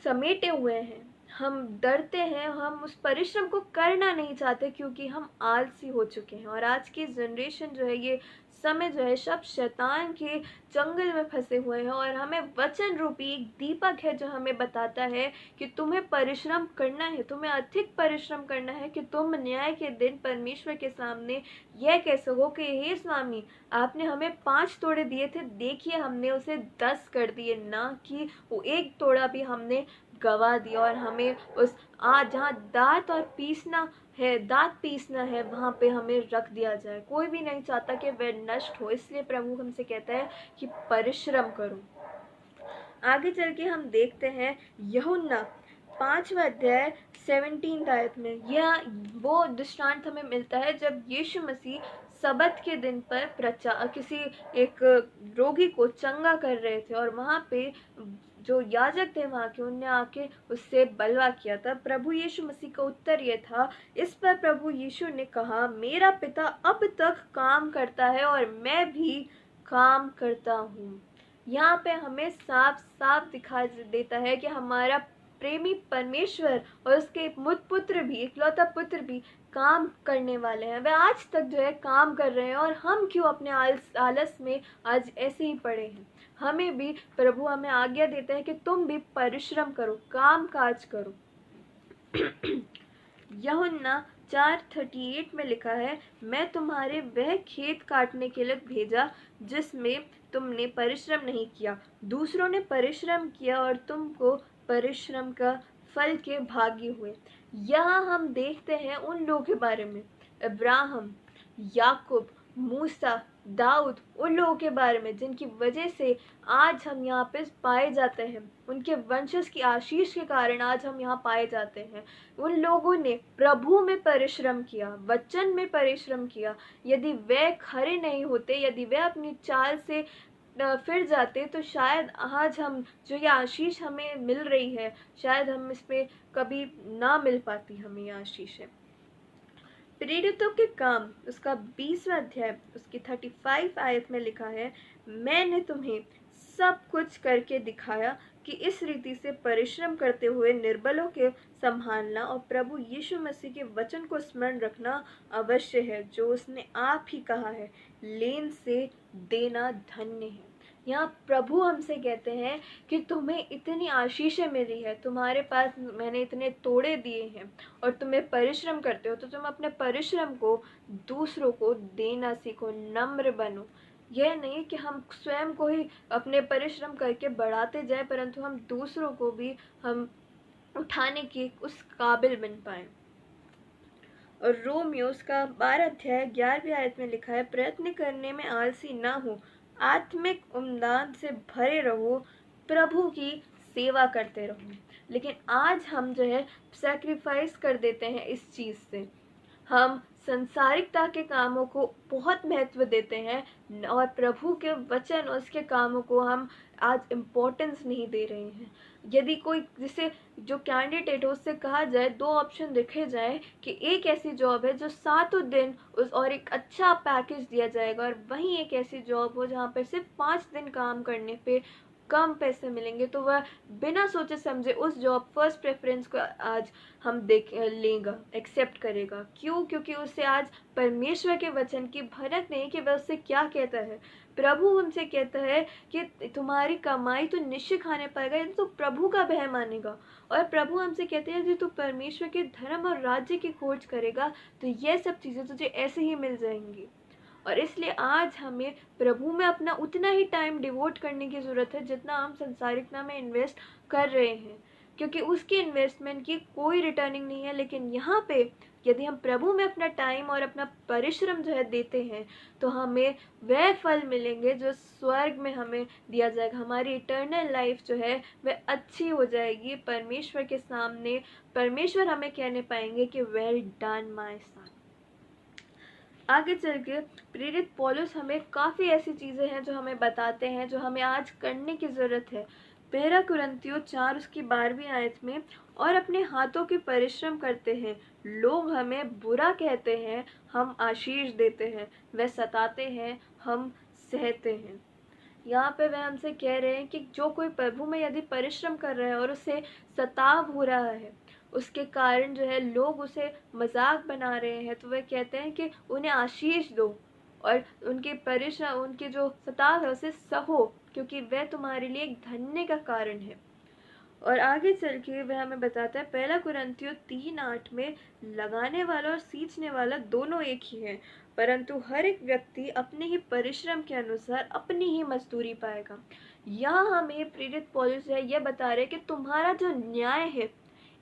समेटे हुए हैं, हम डरते हैं, हम उस परिश्रम को करना नहीं चाहते क्योंकि हम आलसी हो चुके हैं। और आज की जनरेशन जो है, ये समय जो है, सब शैतान के जंगल में फंसे हुए हैं। और हमें वचन रूपी एक दीपक है जो हमें बताता है कि तुम्हें परिश्रम करना है, तुम्हें अधिक परिश्रम करना है कि तुम न्याय के दिन परमेश्वर के सामने यह कह सको कि हे स्वामी, आपने हमें 5 तोड़े दिए थे, देखिए हमने उसे 10 कर दिए, ना कि वो 1 तोड़ा भी हमने गवा दिया। और हमें उस जहाँ दांत पीसना है वहाँ पे हमें रख दिया जाए। कोई भी नहीं चाहता कि वह नष्ट हो, इसलिए प्रभु हमसे कहता है कि परिश्रम करो। आगे चल के हम देखते हैं यूहन्ना 5वां अध्याय 17 आयत में, यह वो दृष्टांत हमें मिलता है जब यीशु मसीह सबत के दिन पर किसी एक रोगी को चंगा कर रहे थे और वहाँ पे जो याजक थे वहाँ के, उनने आके उससे बलवा किया था। प्रभु यीशु मसीह का उत्तर यह था। इस पर प्रभु यीशु ने कहा, मेरा पिता अब तक काम करता है और मैं भी काम करता हूँ। यहाँ पे हमें साफ साफ दिखाई देता है कि हमारा प्रेमी परमेश्वर और उसके पुत्र भी, इकलौता पुत्र भी काम करने वाले हैं, वे आज तक जो है काम कर रहे हैं, और हम क्यों अपने आलस में आज ऐसे ही पड़े हैं। हमें भी प्रभु हमें आज्ञा देते हैं कि तुम भी परिश्रम करो, काम काज करो। यूहन्ना 4:38 में लिखा है, मैं तुम्हारे वह खेत काटने के लिए भेजा जिसमें तुमने परिश्रम नहीं किया, दूसरों ने परिश्रम किया और तुमको परिश्रम का फल के भागी हुए। यहाँ हम देखते हैं उन लोगों के बारे में, अब्राहम, याकूब, मूसा, दाऊद, उन लोगों के बारे में जिनकी वजह से आज हम यहाँ पे पाए जाते हैं, उनके वंशज की आशीष के कारण आज हम यहाँ पाए जाते हैं। उन लोगों ने प्रभु में परिश्रम किया, वचन में परिश्रम किया। यदि वे खरे नहीं होते, यदि वे अपनी चाल से फिर जाते, तो शायद आज हम जो ये आशीष हमें मिल रही है, शायद हम इस पे कभी ना मिल पाती हमें ये आशीष है। प्रेरितों के काम उसका 20वां अध्याय उसकी 35 आयत में लिखा है, मैंने तुम्हें सब कुछ करके दिखाया कि इस रीति से परिश्रम करते हुए निर्बलों के संभालना और प्रभु यीशु मसीह के वचन को स्मरण रखना अवश्य है, जो उसने आप ही कहा है, लेन से देना धन्य है। यहाँ प्रभु हमसे कहते हैं कि तुम्हें इतनी आशीषें मिली है, तुम्हारे पास मैंने इतने तोड़े दिए हैं और तुम्हें परिश्रम करते हो, तो तुम अपने परिश्रम को दूसरों को देना सीखो, नम्र बनो। यह नहीं कि हम स्वयं को ही अपने परिश्रम करके बढ़ाते जाए, परंतु हम दूसरों को भी हम उठाने की उस काबिल बन पाए। और रोमियो उसका 12 अध्याय 11वीं आयत में लिखा है, प्रयत्न करने में आलसी ना हो, आत्मिक उम्मीद से भरे रहो, प्रभु की सेवा करते रहो। लेकिन आज हम जो है सैक्रिफाइस कर देते हैं इस चीज़ से, हम संसारिकता के कामों को बहुत महत्व देते हैं और प्रभु के वचन और उसके कामों को हम आज इम्पोर्टेंस नहीं दे रहे हैं। यदि कोई जिसे जो कैंडिडेट हो उससे कहा जाए, दो ऑप्शन दिखे जाए कि एक ऐसी जॉब है जो 7 दिन उस और एक अच्छा पैकेज दिया जाएगा, और वहीं एक ऐसी जॉब हो जहाँ पर सिर्फ 5 दिन काम करने पे कम पैसे मिलेंगे, तो वह बिना सोचे समझे उस जॉब फर्स्ट प्रेफरेंस को आज हम लेगा, एक्सेप्ट करेगा। क्यों? क्योंकि उसे आज परमेश्वर के वचन की भनक नहीं कि वह उससे क्या कहता है। प्रभु हमसे कहता है कि तुम्हारी कमाई तो निश्चय खाने पाएगा यदि तू प्रभु का भय मानेगा, और प्रभु हमसे कहते हैं यदि तू परमेश्वर के धर्म और राज्य की खोज करेगा तो यह सब चीज़ें तुझे ऐसे ही मिल जाएंगी। और इसलिए आज हमें प्रभु में अपना उतना ही टाइम डिवोट करने की ज़रूरत है जितना हम संसारिकता में इन्वेस्ट कर रहे हैं, क्योंकि उसकी इन्वेस्टमेंट की कोई रिटर्निंग नहीं है। लेकिन यहाँ पे यदि हम प्रभु में अपना टाइम और अपना परिश्रम जो है देते हैं, तो हमें वह फल मिलेंगे जो स्वर्ग में हमें दिया जाएगा। हमारी इटर्नल लाइफ जो है वह अच्छी हो जाएगी परमेश्वर के सामने। परमेश्वर हमें कहने पाएंगे कि वेल डन माय सन। आगे चल के प्रेरित पौलुस हमें काफ़ी ऐसी चीज़ें हैं जो हमें बताते हैं, जो हमें आज करने की ज़रूरत है। 1 कुरिन्थियों 4 उसकी 12वीं आयत में, और अपने हाथों की परिश्रम करते हैं, लोग हमें बुरा कहते हैं, हम आशीष देते हैं, वे सताते हैं, हम सहते हैं। यहाँ पे वह हमसे कह रहे हैं कि जो कोई प्रभु में यदि परिश्रम कर रहा है और उसे सताव हो रहा है, उसके कारण जो है लोग उसे मजाक बना रहे हैं, तो वह कहते हैं कि उन्हें आशीष दो और उनके परिश्रम, उनके जो सताव है उसे सहो, क्योंकि वह तुम्हारे लिए एक धन्य का कारण है। और आगे चल के वह हमें बताता है 1 कुरिन्थियों 3:8 में, लगाने वाला और सींचने वाला दोनों एक ही है, परंतु हर एक व्यक्ति अपने ही परिश्रम के अनुसार अपनी ही मजदूरी पाएगा। यहाँ हमें प्रेरित पौलुस है यह बता रहे कि तुम्हारा जो न्याय है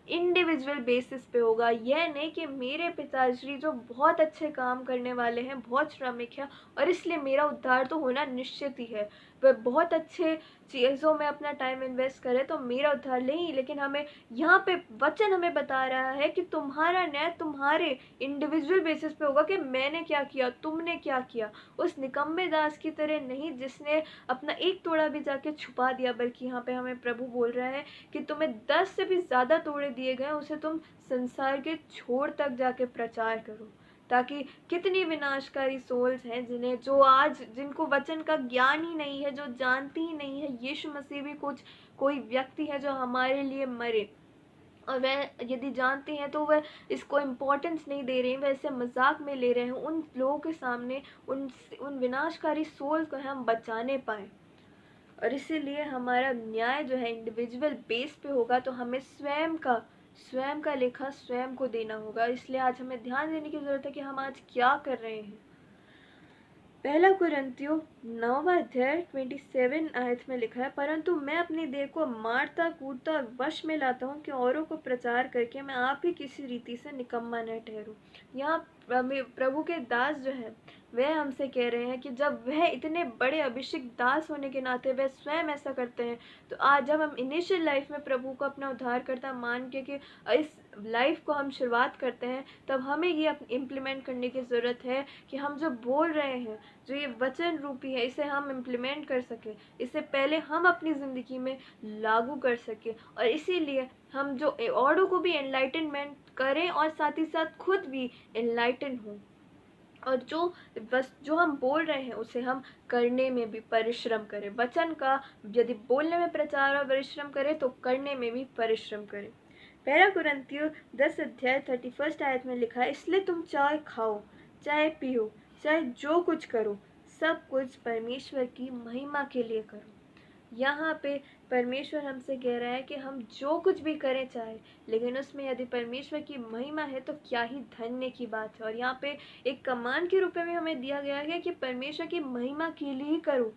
इंडिविजुअल बेसिस पे होगा। यह नहीं कि मेरे पिताश्री जो बहुत अच्छे काम करने वाले हैं, बहुत श्रमिक हैं और इसलिए मेरा उद्धार तो होना निश्चित ही है, वह बहुत अच्छे चीज़ों में अपना टाइम इन्वेस्ट करे तो मेरा उद्धार नहीं। लेकिन हमें यहाँ पे वचन हमें बता रहा है कि तुम्हारा न्याय तुम्हारे इंडिविजुअल बेसिस पे होगा कि मैंने क्या किया, तुमने क्या किया। उस निकम्मे दास की तरह नहीं जिसने अपना एक तोड़ा भी जाके छुपा दिया, बल्कि यहाँ पे हमें प्रभु बोल रहा है कि तुम्हें 10 से भी ज़्यादा तोड़े दिए गए, उसे तुम संसार के छोर तक जाके प्रचार करो, ताकि कितनी विनाशकारी सोल्स हैं जिन्हें जो आज जिनको वचन का ज्ञान ही नहीं है, जो जानती ही नहीं है यीशु मसीह भी कोई व्यक्ति है जो हमारे लिए मरे, और वह यदि जानते हैं तो वह इसको इम्पोर्टेंस नहीं दे रहे हैं, वह इसे मजाक में ले रहे हैं। उन लोगों के सामने उन विनाशकारी सोल को हम बचाने पाए। और इसीलिए हमारा न्याय जो है इंडिविजुअल बेस पे होगा, तो हमें स्वयं का लेखा स्वयं को देना होगा। इसलिए आज हमें ध्यान देने की जरूरत है कि हम आज क्या कर रहे हैं। पहला कुरिन्थियों 9वां अध्याय 27 आयत में लिखा है, परंतु मैं अपनी देह को मारता कूटता और वश में लाता हूँ कि औरों को प्रचार करके मैं आप ही किसी रीति से निकम्मा न ठहरूं। यहाँ प्रभु के दास जो है वह हमसे कह रहे हैं कि जब वह इतने बड़े अभिषेक दास होने के नाते वह स्वयं ऐसा करते हैं, तो आज जब हम इनिशियल लाइफ में प्रभु को अपना उद्धारकर्ता मान के कि इस लाइफ को हम शुरुआत करते हैं, तब हमें ये इम्प्लीमेंट करने की ज़रूरत है कि हम जो बोल रहे हैं, जो ये वचन रूपी है, इसे हम इम्प्लीमेंट कर सके, इससे पहले हम अपनी ज़िंदगी में लागू कर सके। और इसीलिए हम जो औरों को भी एनलाइटनमेंट करें और साथ ही साथ खुद भी एनलाइटन हों, और जो हम बोल रहे हैं उसे हम करने में भी परिश्रम करें। वचन का यदि बोलने में प्रचार और परिश्रम करें तो करने में भी परिश्रम करें। पहला कुरिन्थियों 10 अध्याय 31 आयत में लिखा है, इसलिए तुम चाहे खाओ चाहे पियो चाहे जो कुछ करो, सब कुछ परमेश्वर की महिमा के लिए करो। यहाँ पे परमेश्वर हमसे कह रहा है कि हम जो कुछ भी करें चाहे, लेकिन उसमें यदि परमेश्वर की महिमा है तो क्या ही धन्य की बात है। और यहाँ पे एक कमांड के रूप में हमें दिया गया है कि परमेश्वर की महिमा के लिए ही करो।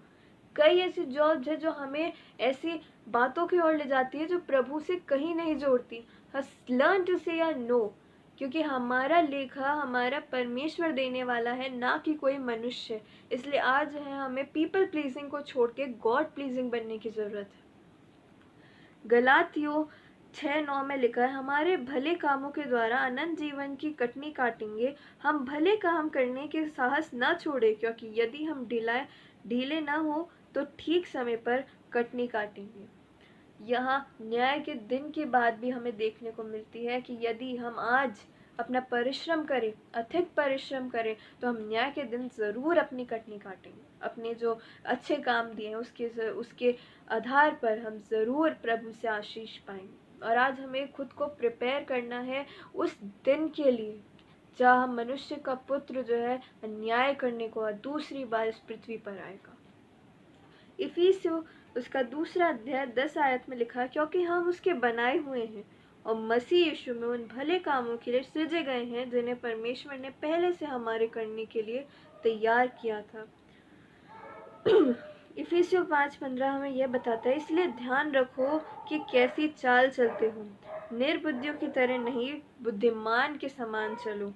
कई ऐसी जॉब्स है जो हमें ऐसी बातों की ओर ले जाती है जो प्रभु से कहीं नहीं जोड़ती। लर्न टू से या नो, क्योंकि हमारा लेखा हमारा परमेश्वर देने वाला है, ना कि कोई मनुष्य। इसलिए आज है हमें पीपल प्लीजिंग को छोड़ के गॉड प्लीजिंग बनने की जरूरत है। गलातियों 6:9 में लिखा है, हमारे भले कामों के द्वारा अनंत जीवन की कटनी काटेंगे। हम भले काम करने के साहस न छोड़े, क्योंकि यदि हम ढीले न हो तो ठीक समय पर कटनी काटेंगे। यहाँ न्याय के दिन की बात भी हमें देखने को मिलती है कि यदि हम आज अपना परिश्रम करें, अधिक परिश्रम करें, तो हम न्याय के दिन ज़रूर अपनी कटनी काटेंगे। अपने जो अच्छे काम दिए हैं उसके आधार पर हम ज़रूर प्रभु से आशीष पाएंगे। और आज हमें खुद को प्रिपेयर करना है उस दिन के लिए जहाँ मनुष्य का पुत्र जो है न्याय करने को दूसरी बार इस पृथ्वी पर आएगा। इफिसियों उसका 2 अध्याय 10 आयत में लिखा, क्योंकि हम उसके बनाए हुए हैं और मसीह यीशु में उन भले कामों के लिए सृजे गए हैं जिन्हें परमेश्वर ने पहले से हमारे करने के लिए तैयार किया था। इफिसियों 5:15 हमें यह बताता है, इसलिए ध्यान रखो कि कैसी चाल चलते हो, निर्बुद्धियों की तरह नहीं, बुद्धिमान के समान चलो,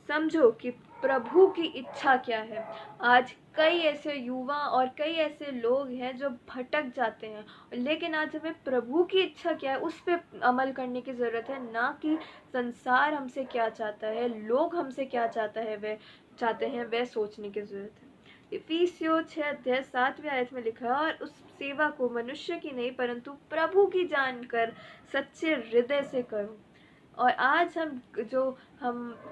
समझो कि प्रभु की इच्छा क्या है। आज कई ऐसे युवा और कई ऐसे लोग हैं जो भटक जाते हैं, लेकिन आज हमें प्रभु की इच्छा क्या है उस पर अमल करने की ज़रूरत है, ना कि संसार हमसे क्या चाहता है, लोग हमसे क्या चाहते हैं वह सोचने की ज़रूरत है। इफिसियों 6 अध्याय 7वें आयत में लिखा है, और उस सेवा को मनुष्य की नहीं परंतु प्रभु की जानकर सच्चे हृदय से करो। और आज हम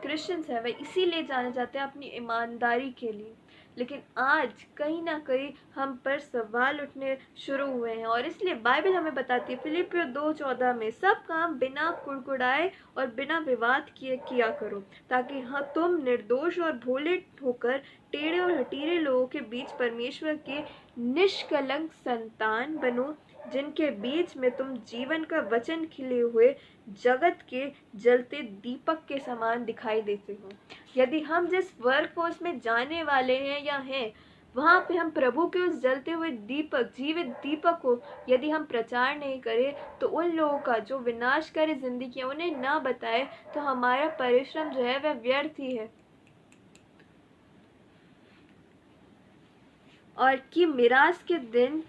क्रिश्चियंस हैं वह इसीलिए जाने जाते हैं अपनी ईमानदारी के लिए, लेकिन आज कहीं ना कहीं हम पर सवाल उठने शुरू हुए हैं। और इसलिए बाइबल हमें बताती है फिलिपियों 2:14 में, सब काम बिना कुड़कुड़ाए और बिना विवाद किया करो, ताकि तुम निर्दोष और भोले होकर टेढ़े और हठीरे लोगों के बीच परमेश्वर के निष्कलंक संतान बनो, जिनके बीच में तुम जीवन का वचन खिले हुए जगत के जलते दीपक के समान दिखाई देते हो। यदि हम जिस वर्क फोर्स में जाने वाले हैं या हैं, वहाँ पे हम प्रभु के उस जलते हुए दीपक, जीवित दीपक को यदि हम प्रचार नहीं करें, तो उन लोगों का जो विनाशकारी जिंदगी है उन्हें ना बताए, तो हमारा परिश्रम जो है वह व्यर्थ ही है। और कि मिरास के दिन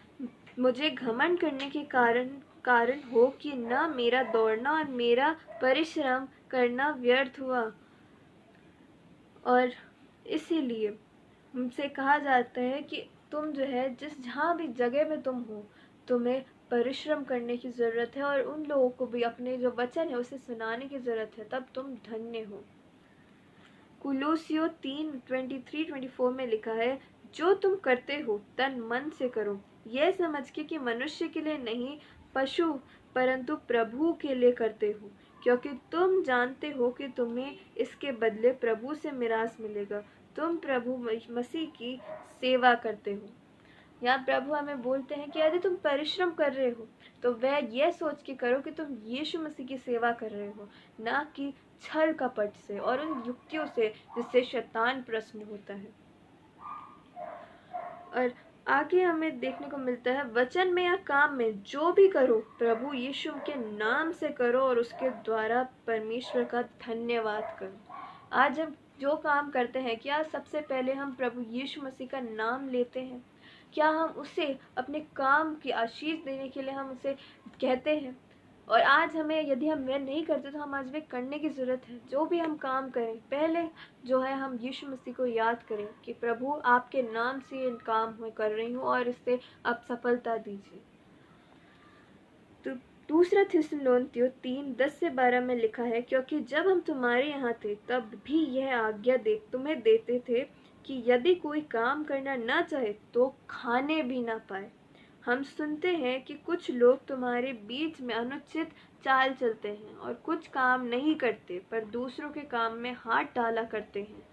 मुझे घमंड करने के कारण हो कि न मेरा दौड़ना और मेरा परिश्रम करना व्यर्थ हुआ। और इसीलिए हमसे कहा जाता है कि तुम जो है जहाँ भी जगह में तुम हो, तुम्हें परिश्रम करने की ज़रूरत है और उन लोगों को भी अपने जो वचन है उसे सुनाने की ज़रूरत है, तब तुम धन्य हो। कुलोसियों 3:23-24 में लिखा है, जो तुम करते हो तन मन से करो, यह समझ के कि मनुष्य के लिए नहीं पशु परंतु प्रभु के लिए करते हो, क्योंकि तुम जानते हो कि तुम्हें इसके बदले प्रभु से मिरास मिलेगा। तुम प्रभु मसीह की सेवा करते हो। यहाँ प्रभु हमें बोलते हैं कि यदि तुम परिश्रम कर रहे हो तो वह यह सोच के करो कि तुम यीशु मसीह की सेवा कर रहे हो, ना कि छल कपट से और उन युक्तियों से जिससे शैतान प्रसन्न होता है। और आगे हमें देखने को मिलता है, वचन में या काम में जो भी करो प्रभु यीशु के नाम से करो और उसके द्वारा परमेश्वर का धन्यवाद करो। आज हम जो काम करते हैं, क्या सबसे पहले हम प्रभु यीशु मसीह का नाम लेते हैं? क्या हम उसे अपने काम की आशीष देने के लिए हम उसे कहते हैं? और आज हमें, यदि हम वह नहीं करते तो हम आज वे करने की ज़रूरत है। जो भी हम काम करें, पहले जो है हम यीशु मसीह को याद करें कि प्रभु आपके नाम से ये काम मैं कर रही हूँ और इससे आप सफलता दीजिए। तो दूसरा थिस्सलुनीकियों 3:10-12 में लिखा है, क्योंकि जब हम तुम्हारे यहाँ थे तब भी यह आज्ञा तुम्हें देते थे कि यदि कोई काम करना न चाहे तो खाने भी ना पाए। हम सुनते हैं कि कुछ लोग तुम्हारे बीच में अनुचित चाल चलते हैं और कुछ काम नहीं करते पर दूसरों के काम में हाथ डाला करते हैं।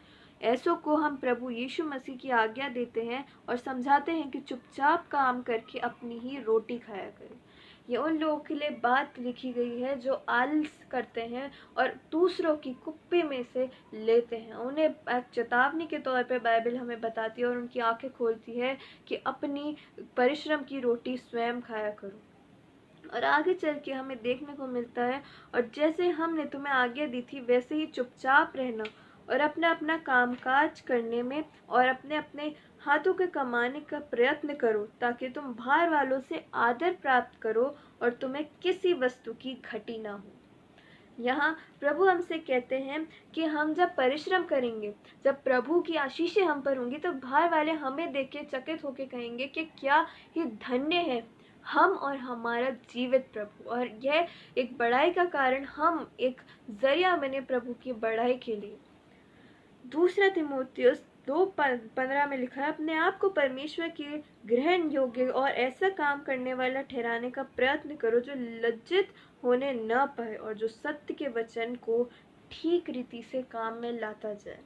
ऐसों को हम प्रभु यीशु मसीह की आज्ञा देते हैं और समझाते हैं कि चुपचाप काम करके अपनी ही रोटी खाया करें। ये उन लोगों के लिए बात लिखी गई है जो आलस करते हैं और दूसरों की कुप्पी में से लेते हैं। उन्हें एक चेतावनी के तौर पे बाइबल हमें बताती है और उनकी आंखें खोलती है कि अपनी परिश्रम की रोटी स्वयं खाया करो। और आगे चल के हमें देखने को मिलता है, और जैसे हमने तुम्हें आज्ञा दी थी वैसे ही चुपचाप रहना और अपना अपना कामकाज करने में और अपने अपने हाथों के कमाने का प्रयत्न करो, ताकि तुम बाहर वालों से आदर प्राप्त करो और तुम्हें किसी वस्तु की घटी ना हो। यहाँ प्रभु हमसे कहते हैं कि हम जब परिश्रम करेंगे, जब प्रभु की आशीषें हम पर होंगी, तो बाहर वाले हमें देख के चकित होके कहेंगे कि क्या ही धन्य है हम और हमारा जीवित प्रभु। और यह एक बड़ाई का कारण, हम एक जरिया बने प्रभु की बड़ाई के लिए। दूसरा तीमुथियुस 2:15 में लिखा है, अपने आप को परमेश्वर के ग्रहण योग्य और ऐसा काम करने वाला ठहराने का प्रयत्न करो जो लज्जित होने न पाए और जो सत्य के वचन को ठीक रीति से काम में लाता जाए।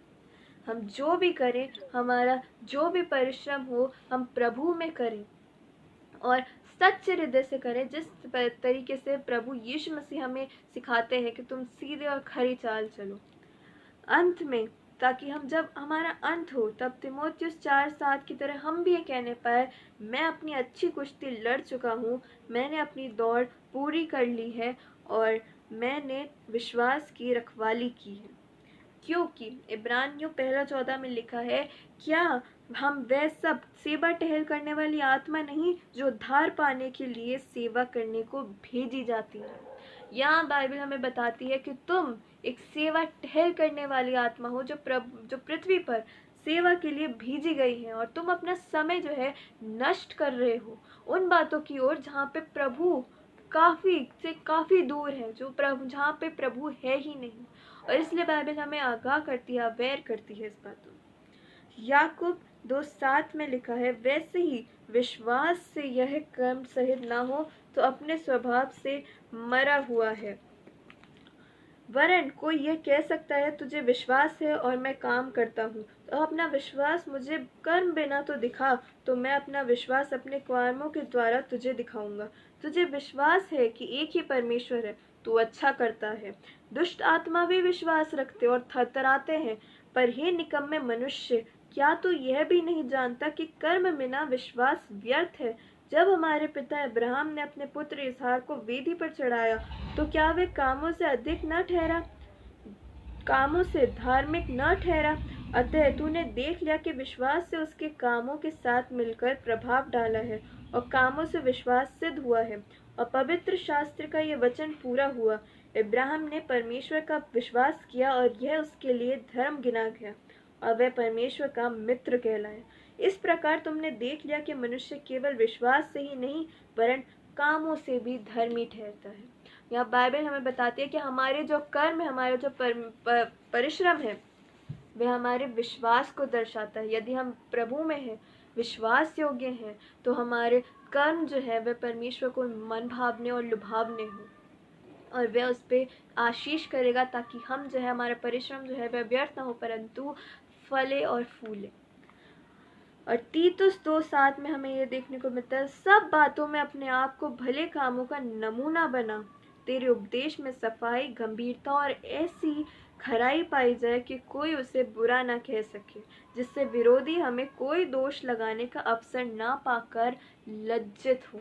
हम जो भी करें, हमारा जो भी परिश्रम हो, हम प्रभु में करें और सच्चे हृदय से करें, जिस तरीके से प्रभु यीशु मसीह हमें सिखाते हैं कि तुम सीधे और खरी चाल चलो। अंत में, ताकि हम जब हमारा अंत हो तब तीमुथियुस 4:7 की तरह हम भी ये कहने पाए, मैं अपनी अच्छी कुश्ती लड़ चुका हूँ, मैंने अपनी दौड़ पूरी कर ली है और मैंने विश्वास की रखवाली की है। क्योंकि इब्रानियों 1:14 में लिखा है, क्या हम वह सब सेवा टहल करने वाली आत्मा नहीं जो धार पाने के लिए सेवा करने को भेजी जाती है। यहाँ बाइबल हमें बताती है कि तुम एक सेवा टहल करने वाली आत्मा हो, जो पृथ्वी पर सेवा के लिए भेजी गई है, और तुम अपना समय जो है नष्ट कर रहे हो उन बातों की ओर जहाँ पे प्रभु काफी दूर है, जो प्रभु जहाँ पे प्रभु है ही नहीं। और इसलिए बाइबल हमें आगाह करती है, अवेयर करती है इस बातों। याकूब 2:7 में लिखा है, वैसे ही विश्वास से यह कर्म सहित ना हो तो अपने स्वभाव से मरा हुआ है। वरन कोई यह कह सकता है, तुझे विश्वास है और मैं काम करता हूँ, तो अपना विश्वास मुझे कर्म बिना तो दिखा, तो मैं अपना विश्वास अपने कर्मों के द्वारा तुझे दिखाऊंगा। तुझे विश्वास है कि एक ही परमेश्वर है, तू अच्छा करता है। दुष्ट आत्मा भी विश्वास रखते और थरथराते हैं, पर हे निकम्मे मनुष्य, क्या तू यह भी नहीं जानता कि कर्म बिना विश्वास व्यर्थ है? जब हमारे पिता अब्राहम ने अपने पुत्र इसहाक को वेदी पर चढ़ाया, तो क्या वे कामों से अधिक न ठहरा, कामों से धार्मिक न ठहरा? अतः तूने देख लिया कि विश्वास से उसके कामों के साथ मिलकर प्रभाव डाला है और कामों से विश्वास सिद्ध हुआ है, और पवित्र शास्त्र का यह वचन पूरा हुआ, अब्राहम ने परमेश्वर का विश्वास किया और यह उसके लिए धर्म गिना गया, और वह परमेश्वर का मित्र कहलाया। इस प्रकार तुमने देख लिया कि मनुष्य केवल विश्वास से ही नहीं वरन कामों से भी धर्मी ठहरता है। यहाँ बाइबल हमें बताती है कि हमारे जो कर्म है, हमारे जो परिश्रम है, वह हमारे विश्वास को दर्शाता है। यदि हम प्रभु में हैं, विश्वास योग्य हैं, तो हमारे कर्म जो है वह परमेश्वर को मन भावने और लुभावने हो, और वह उस पर आशीष करेगा, ताकि हम जो है, हमारा परिश्रम जो है वह व्यर्थ ना हो, परंतु फले और फूले। और तीतुस 2:7 में हमें ये देखने को मिलता है, सब बातों में अपने आप को भले कामों का नमूना बना, तेरे उपदेश में सफाई, गंभीरता और ऐसी खराई पाई जाए कि कोई उसे बुरा ना कह सके, जिससे विरोधी हमें कोई दोष लगाने का अवसर ना पाकर लज्जित हो।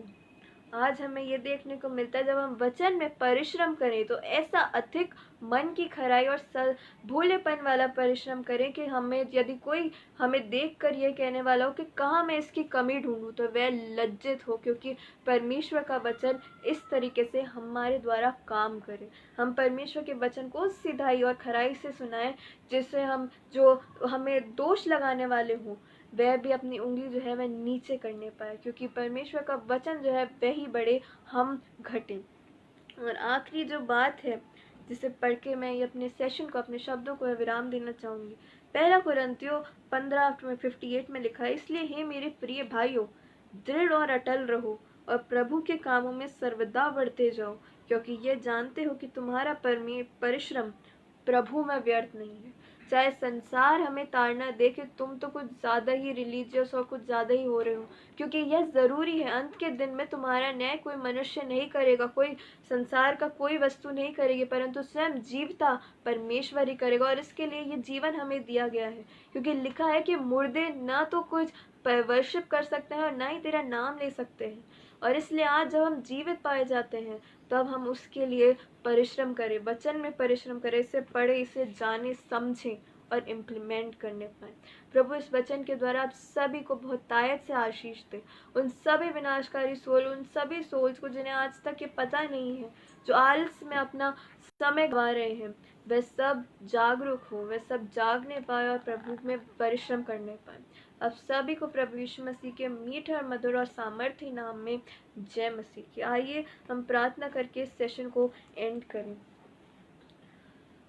आज हमें ये देखने को मिलता है, जब हम वचन में परिश्रम करें तो ऐसा अधिक मन की खराई और भोलेपन वाला परिश्रम करें कि हमें, यदि कोई हमें देखकर ये कहने वाला हो कि कहाँ मैं इसकी कमी ढूंढूं, तो वह लज्जित हो, क्योंकि परमेश्वर का वचन इस तरीके से हमारे द्वारा काम करे। हम परमेश्वर के वचन को सिधाई और खराई से सुनाएं, जिससे हम, जो हमें दोष लगाने वाले हों, वह भी अपनी उंगली जो है वह नीचे करने पाए, क्योंकि परमेश्वर का वचन जो है वह ही बढ़े, हम घटें। और आखिरी जो बात है, जिसे पढ़ के मैं ये अपने सेशन को, अपने शब्दों को विराम देना चाहूँगी, 1 कुरिन्थियों 15:58 में लिखा है, इसलिए हे मेरे प्रिय भाइयों, दृढ़ और अटल रहो और प्रभु के कामों में सर्वदा बढ़ते जाओ, क्योंकि ये जानते हो कि तुम्हारा परिश्रम प्रभु में व्यर्थ नहीं है। चाहे संसार हमें ताड़ना दे कि तुम तो कुछ ज़्यादा ही रिलीजियस और कुछ ज़्यादा ही हो रहे हो, क्योंकि यह ज़रूरी है। अंत के दिन में तुम्हारा न्याय कोई मनुष्य नहीं करेगा, कोई संसार का कोई वस्तु नहीं करेगी, परंतु स्वयं जीवता परमेश्वर ही करेगा। और इसके लिए ये जीवन हमें दिया गया है, क्योंकि लिखा है कि मुर्दे ना तो कुछ वर्शिप कर सकते हैं और ना ही तेरा नाम ले सकते हैं। और इसलिए आज जब हम जीवित पाए जाते हैं, तब हम उसके लिए परिश्रम करें, वचन में परिश्रम करें, इसे पढ़े, इसे जाने, समझें और इम्प्लीमेंट करने पाए। प्रभु इस वचन के द्वारा आप सभी को बहुत तायत से आशीष दे। उन सभी विनाशकारी सोल, उन सभी सोल्स को जिन्हें आज तक ये पता नहीं है, जो आलस में अपना समय गवा रहे हैं, वे सब जागरूक हो, वे सब जागने पाए और प्रभु में परिश्रम करने पाए। अब सभी को प्रभु यीशु मसीह के मीठे और मधुर और सामर्थ्य नाम में जय मसीह की। आइए हम प्रार्थना करके इस सेशन को एंड करें।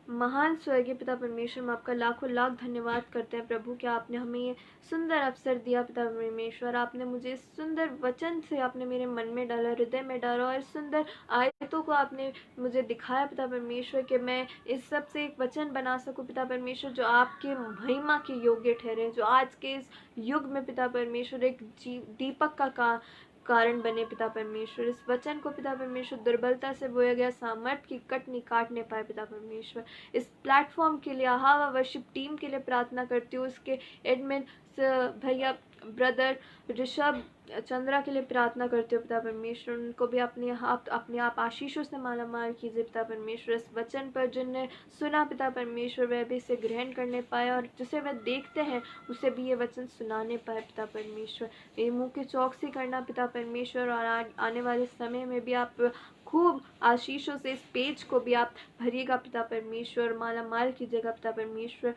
महान स्वर्गीय पिता परमेश्वर, हम आपका लाखों लाख धन्यवाद करते हैं प्रभु कि आपने हमें ये सुंदर अवसर दिया। पिता परमेश्वर, आपने मुझे इस सुंदर वचन से आपने मेरे मन में डाला, हृदय में डाला, और सुंदर आयतों को आपने मुझे दिखाया पिता परमेश्वर, कि मैं इस सब से एक वचन बना सकूं पिता परमेश्वर, जो आपके महिमा के योग्य ठहरे, जो आज के इस युग में पिता परमेश्वर एक दीपक का कारण बने पिता परमेश्वर। इस वचन को पिता परमेश्वर दुर्बलता से बोया गया सामर्थ की कटनी काटने पाए पिता परमेश्वर। इस प्लेटफॉर्म के लिए, आहावा वर्शिप टीम के लिए प्रार्थना करती हूँ, उसके एडमिन भैया ब्रदर ऋषभ चंद्रा के लिए प्रार्थना करते हो पिता परमेश्वर। उनको भी अपने आप आशीषों से माला माल कीजिए पिता परमेश्वर। इस वचन पर जिनने सुना पिता परमेश्वर, वह भी इसे ग्रहण करने पाए, और जिसे वह देखते हैं उसे भी ये वचन सुनाने पाए पिता परमेश्वर। ये मुंह की चौकसी करना पिता परमेश्वर, और आने वाले समय में भी आप खूब आशीषों से इस पेज को भी आप भरिएगा पिता परमेश्वर, माला माल कीजिएगा पिता परमेश्वर।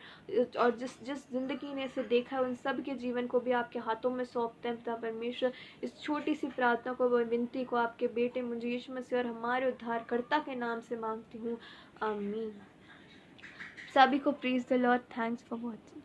और जिस जिंदगी ने इसे देखा है, उन सब के जीवन को भी आपके हाथों में सौंपते हैं पिता परमेश्वर। इस छोटी सी प्रार्थना को, विनती को आपके बेटे मुझे यीशु मसीह और हमारे उद्धारकर्ता के नाम से मांगती हूँ, आमीन। सभी को praise the Lord. Thanks for watching.